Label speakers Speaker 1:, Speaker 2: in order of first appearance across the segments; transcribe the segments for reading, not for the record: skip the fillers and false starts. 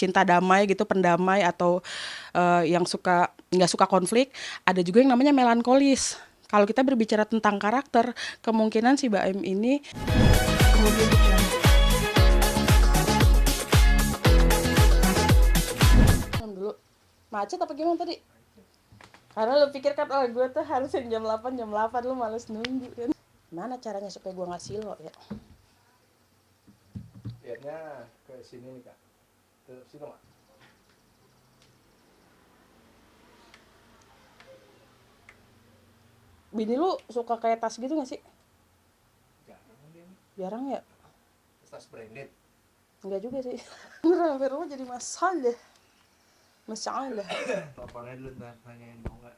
Speaker 1: cinta damai gitu, pendamai atau yang nggak suka konflik. Ada juga yang namanya melankolis. Kalau kita berbicara tentang karakter, kemungkinan si Baim ini dulu macet apa gimana tadi? Karena lu pikir kan, oh gue tuh harusnya jam 8 lu males nunggu kan. Gimana caranya supaya gue nggak silo ya?
Speaker 2: Lihatnya ke sini nih kak, ke situ nggak?
Speaker 1: Bini lu suka kayak tas gitu gak sih?
Speaker 2: Jarang dia nih,
Speaker 1: Jarang ya?
Speaker 2: tas branded.
Speaker 1: Enggak juga sih. Hampir rumah jadi masalah. Masalah.
Speaker 2: Teleponnya dulu ntar, nanyain mau nggak?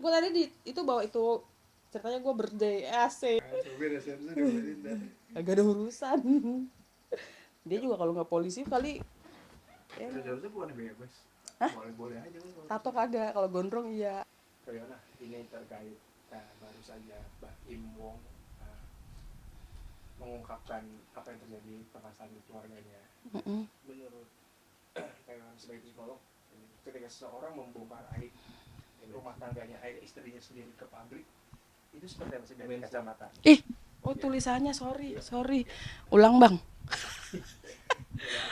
Speaker 1: Gue tadi itu bawa itu ceritanya gue birthday AC.
Speaker 2: Coba resep lu diomelin ntar.
Speaker 1: Agak ada urusan. Dia juga kalau nggak polisi kali. Ya.
Speaker 2: Harusnya bukan bebas.
Speaker 1: Hah?
Speaker 2: Boleh aja lu.
Speaker 1: Tato kagak, kalau gondrong iya.
Speaker 2: Kayaknya ini terkait baru saja Mbak Im Wong mengungkapkan apa yang terjadi permasalahan di keluarganya. Menurut sebagai psikolog, ketika seseorang membongkar aib rumah tangganya, aib istrinya sendiri ke publik, itu seperti apa sih dari kacamata?
Speaker 1: Oh tulisannya sorry. Ulang bang.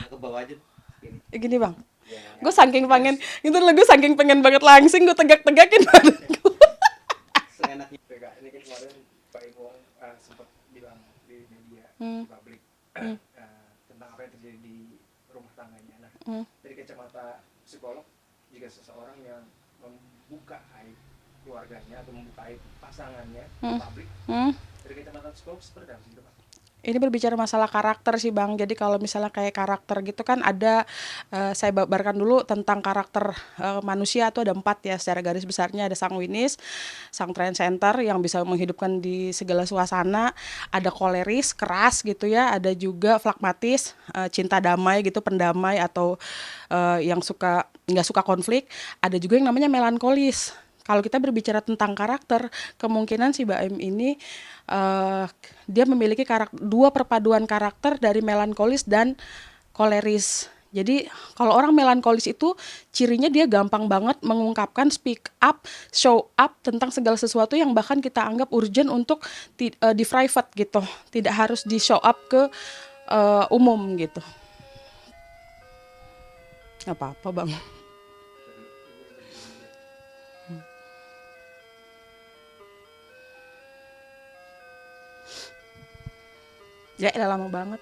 Speaker 2: Ke bawah aja.
Speaker 1: Gini bang. Gue saking pengen, itu lo gue saking pengen banget langsing gue tegak-tegakin badan gue.
Speaker 2: Seenaknya. Ini kan kemarin Pak Im Wong sempat bilang di media, di publik tentang apa yang terjadi di rumah tangganya. Nah, dari kacamata psikolog, jika seseorang yang membuka aib keluarganya atau membuka aib pasangannya ke publik, dari kacamata psikolog seperti apa sih Pak?
Speaker 1: Ini berbicara masalah karakter sih bang. Jadi kalau misalnya kayak karakter gitu kan ada, saya babarkan dulu tentang karakter manusia itu ada 4 ya secara garis besarnya. Ada sanguinis, sang trendsetter yang bisa menghidupkan di segala suasana. Ada koleris, keras gitu ya. Ada juga flagmatis, cinta damai gitu, pendamai atau yang nggak suka konflik. Ada juga yang namanya melankolis. Kalau kita berbicara tentang karakter, kemungkinan si Baim ini dia memiliki dua perpaduan karakter dari melankolis dan koleris. Jadi kalau orang melankolis itu cirinya dia gampang banget mengungkapkan, speak up, show up tentang segala sesuatu yang bahkan kita anggap urgent untuk di private gitu. Tidak harus di show up ke umum gitu. Gak apa-apa bang. Ya udah lama banget.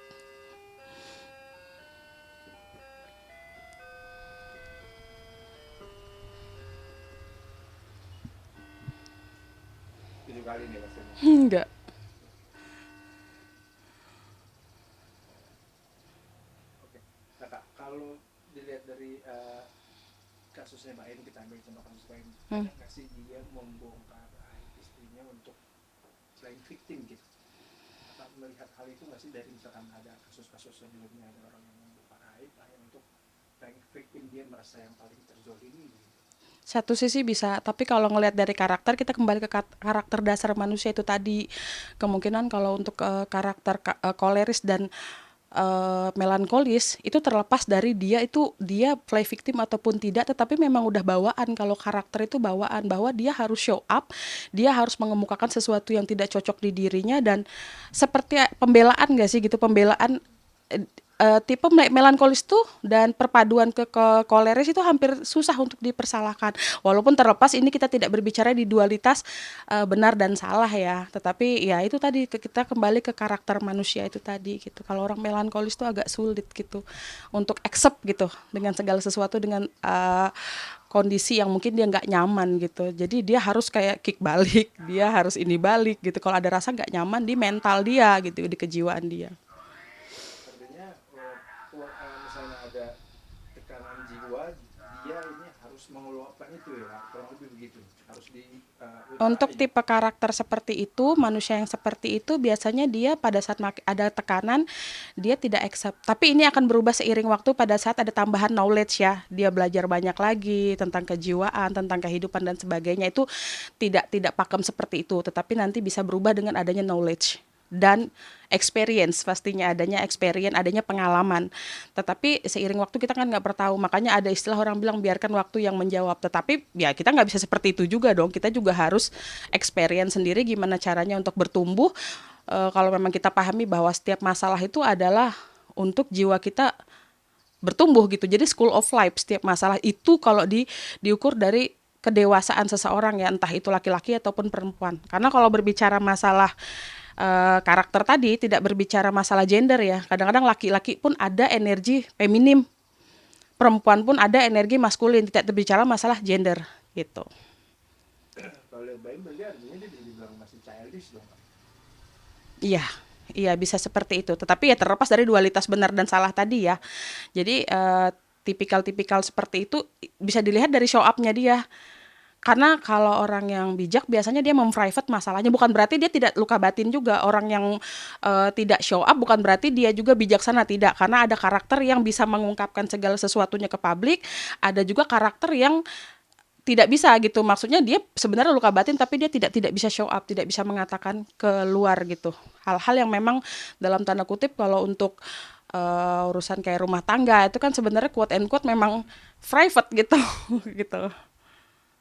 Speaker 2: Tujuh kali nih maksudnya.
Speaker 1: Enggak.
Speaker 2: Oke. Nah Kak, kalau dilihat dari kasusnya Mbak Im, kita ambil contoh kasus Mbak Im, banyak nggak sih dia membongkar aib istrinya untuk selain victim gitu? Apa melihat hal itu nggak sih dari misalkan ada kasus-kasus sebelumnya, ada orang yang membongkar aib hanya untuk selain victim dia merasa yang paling terzolimi gitu?
Speaker 1: Satu sisi bisa, tapi kalau ngelihat dari karakter kita kembali ke karakter dasar manusia itu tadi. Kemungkinan kalau untuk karakter koleris dan melankolis itu terlepas dari dia play victim ataupun tidak, tetapi memang udah bawaan. Kalau karakter itu bawaan bahwa dia harus show up, dia harus mengemukakan sesuatu yang tidak cocok di dirinya, dan seperti pembelaan gak sih gitu, pembelaan tipe melankolis tuh dan perpaduan ke koleris itu hampir susah untuk dipersalahkan. Walaupun terlepas ini kita tidak berbicara di dualitas benar dan salah ya, tetapi ya itu tadi kita kembali ke karakter manusia itu tadi gitu. Kalau orang melankolis tuh agak sulit gitu untuk accept gitu dengan segala sesuatu, dengan kondisi yang mungkin dia nggak nyaman gitu. Jadi dia harus kayak kick balik, dia harus ini balik gitu. Kalau ada rasa nggak nyaman di mental dia gitu, di kejiwaan dia.
Speaker 2: Misalnya ada tekanan jiwa, dia ini harus mengeluapkan itu ya, kurang lebih begitu, harus di
Speaker 1: Untuk tipe karakter seperti itu, manusia yang seperti itu biasanya dia pada saat ada tekanan dia tidak accept. Tapi ini akan berubah seiring waktu pada saat ada tambahan knowledge ya. Dia belajar banyak lagi tentang kejiwaan, tentang kehidupan dan sebagainya. Itu tidak pakem seperti itu, tetapi nanti bisa berubah dengan adanya knowledge dan experience, pastinya adanya experience, adanya pengalaman. Tetapi seiring waktu kita kan nggak pernah tahu, makanya ada istilah orang bilang biarkan waktu yang menjawab. Tetapi ya kita nggak bisa seperti itu juga dong, kita juga harus experience sendiri gimana caranya untuk bertumbuh. Kalau memang kita pahami bahwa setiap masalah itu adalah untuk jiwa kita bertumbuh gitu. Jadi school of life, setiap masalah itu kalau diukur dari kedewasaan seseorang ya, entah itu laki-laki ataupun perempuan. Karena kalau berbicara masalah karakter tadi tidak berbicara masalah gender ya. Kadang-kadang laki-laki pun ada energi feminim, perempuan pun ada energi maskulin, tidak berbicara masalah gender gitu.
Speaker 2: Kalau lihat Baim berarti artinya dia bisa dibilang masih childish dong, Kak.
Speaker 1: Iya, iya bisa seperti itu. Tetapi ya terlepas dari dualitas benar dan salah tadi ya. Jadi tipikal-tipikal seperti itu bisa dilihat dari show up-nya dia. Karena kalau orang yang bijak biasanya dia memprivate masalahnya, bukan berarti dia tidak luka batin juga. Orang yang tidak show up bukan berarti dia juga bijaksana, tidak. Karena ada karakter yang bisa mengungkapkan segala sesuatunya ke publik, ada juga karakter yang tidak bisa gitu. Maksudnya dia sebenarnya luka batin tapi dia tidak bisa show up, tidak bisa mengatakan keluar gitu. Hal-hal yang memang dalam tanda kutip kalau untuk urusan kayak rumah tangga itu kan sebenarnya quote and quote memang private gitu gitu.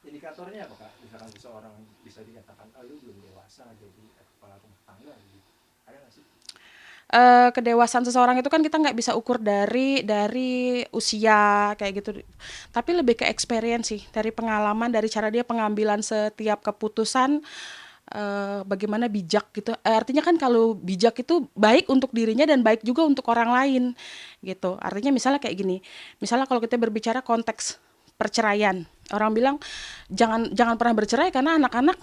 Speaker 2: Indikatornya apa, Kak? Misalkan seseorang bisa dikatakan, ah lu belum dewasa jadi kepala rumah tangga gitu. Ada nggak sih?
Speaker 1: Kedewasaan seseorang itu kan kita nggak bisa ukur dari usia kayak gitu, tapi lebih ke experience sih, dari pengalaman, dari cara dia pengambilan setiap keputusan, bagaimana bijak gitu. Artinya kan kalau bijak itu baik untuk dirinya dan baik juga untuk orang lain gitu. Artinya misalnya kayak gini, misalnya kalau kita berbicara konteks perceraian, orang bilang jangan jangan pernah bercerai karena anak-anak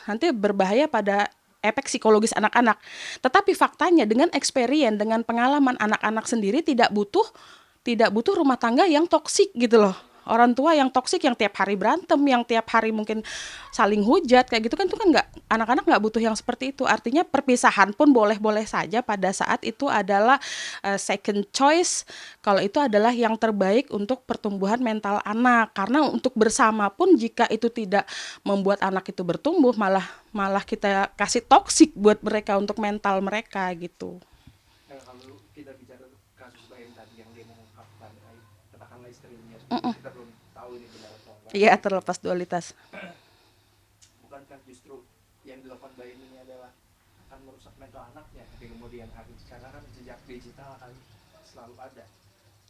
Speaker 1: nanti berbahaya pada efek psikologis anak-anak. Tetapi faktanya dengan experience, dengan pengalaman anak-anak sendiri tidak butuh rumah tangga yang toksik gitu loh. Orang tua yang toksik yang tiap hari berantem, yang tiap hari mungkin saling hujat kayak gitu kan, itu kan nggak, anak-anak nggak butuh yang seperti itu. Artinya perpisahan pun boleh-boleh saja pada saat itu adalah second choice, kalau itu adalah yang terbaik untuk pertumbuhan mental anak. Karena untuk bersama pun jika itu tidak membuat anak itu bertumbuh, malah malah kita kasih toksik buat mereka untuk mental mereka gitu.
Speaker 2: Nah, kalau kita bicara kasus Baim tadi yang dia mengungkapkan katakanlah istrinya sendiri,
Speaker 1: Mm-mm.
Speaker 2: kita belum tahu ini benar atau enggak.
Speaker 1: Iya, terlepas dualitas.
Speaker 2: Bukankah justru yang dilakukan Baim ini adalah akan merusak mental anaknya di kemudian hari? Karena kan jejak digital akan selalu ada.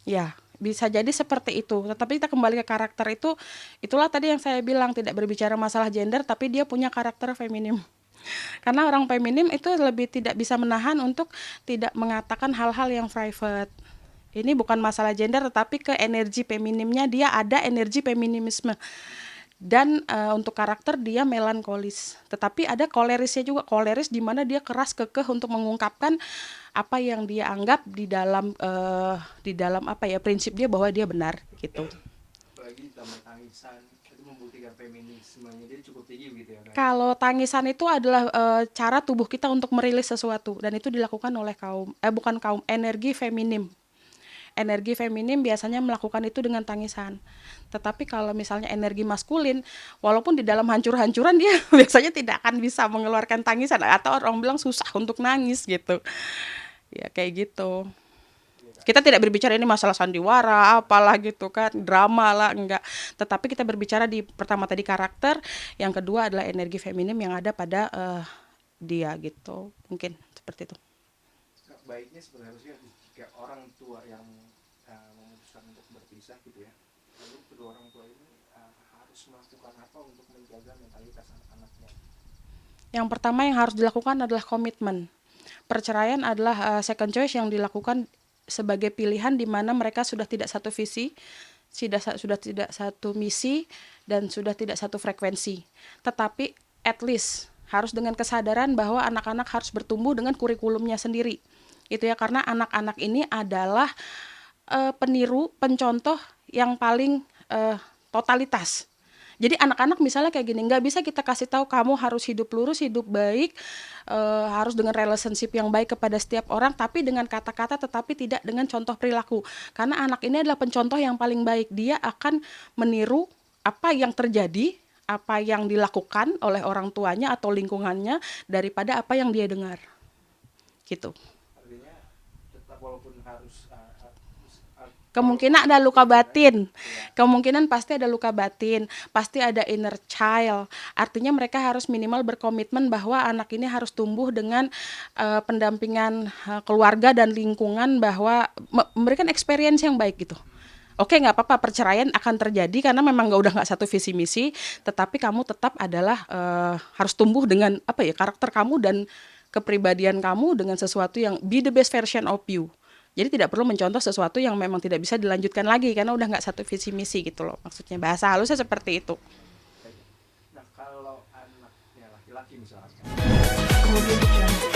Speaker 1: Ya, bisa jadi seperti itu. Tetapi kita kembali ke karakter itu, itulah tadi yang saya bilang tidak berbicara masalah gender, tapi dia punya karakter feminim. Karena orang feminim itu lebih tidak bisa menahan untuk tidak mengatakan hal-hal yang private. Ini bukan masalah gender, tetapi ke energi feminimnya dia ada energi feminisme. Dan untuk karakter dia melankolis. Tetapi ada kolerisnya juga. Koleris di mana dia keras kekeh untuk mengungkapkan apa yang dia anggap di dalam apa ya, prinsip dia bahwa dia benar gitu.
Speaker 2: Apalagi ditambah tangisan itu membuktikan feminismenya dia cukup tinggi gitu ya, kan?
Speaker 1: Kalau tangisan itu adalah cara tubuh kita untuk merilis sesuatu, dan itu dilakukan oleh bukan kaum, energi feminim. Energi feminim biasanya melakukan itu dengan tangisan. Tetapi kalau misalnya energi maskulin, walaupun di dalam hancur-hancuran dia biasanya tidak akan bisa mengeluarkan tangisan, atau orang bilang susah untuk nangis gitu. Ya kayak gitu.
Speaker 2: Iya, Kak.
Speaker 1: Kita tidak berbicara ini masalah sandiwara, apalah gitu kan, drama lah, enggak. Tetapi kita berbicara di pertama tadi karakter, yang kedua adalah energi feminim yang ada pada dia gitu. Mungkin seperti itu.
Speaker 2: Kak, baiknya sebenarnya jika orang tua yang memutuskan untuk berpisah gitu ya, lalu kedua orang tua ini harus melakukan apa untuk menjaga mentalitas anak-anaknya?
Speaker 1: Yang pertama yang harus dilakukan adalah komitmen. Perceraian adalah second choice yang dilakukan sebagai pilihan di mana mereka sudah tidak satu visi, sudah tidak satu misi, dan sudah tidak satu frekuensi. Tetapi at least harus dengan kesadaran bahwa anak-anak harus bertumbuh dengan kurikulumnya sendiri. Itu ya, karena anak-anak ini adalah peniru, pencontoh yang paling totalitas. Jadi anak-anak misalnya kayak gini, nggak bisa kita kasih tahu kamu harus hidup lurus, hidup baik, harus dengan relationship yang baik kepada setiap orang, tapi dengan kata-kata, tetapi tidak dengan contoh perilaku. Karena anak ini adalah pencontoh yang paling baik. Dia akan meniru apa yang terjadi, apa yang dilakukan oleh orang tuanya atau lingkungannya daripada apa yang dia dengar. gitu.
Speaker 2: Artinya tetap walaupun harus
Speaker 1: Kemungkinan ada luka batin,
Speaker 2: ya,
Speaker 1: kemungkinan pasti ada luka batin, pasti ada inner child. Artinya mereka harus minimal berkomitmen bahwa anak ini harus tumbuh dengan pendampingan keluarga dan lingkungan, bahwa memberikan experience yang baik gitu. Oke, nggak apa-apa, perceraian akan terjadi karena memang udah nggak satu visi misi, tetapi kamu tetap adalah harus tumbuh dengan apa ya, karakter kamu dan kepribadian kamu dengan sesuatu yang be the best version of you. Jadi tidak perlu mencontoh sesuatu yang memang tidak bisa dilanjutkan lagi karena udah nggak satu visi misi gitu loh. Maksudnya bahasa halusnya seperti itu.
Speaker 2: nah kalau anaknya laki-laki misalnya
Speaker 3: Audio Jungle.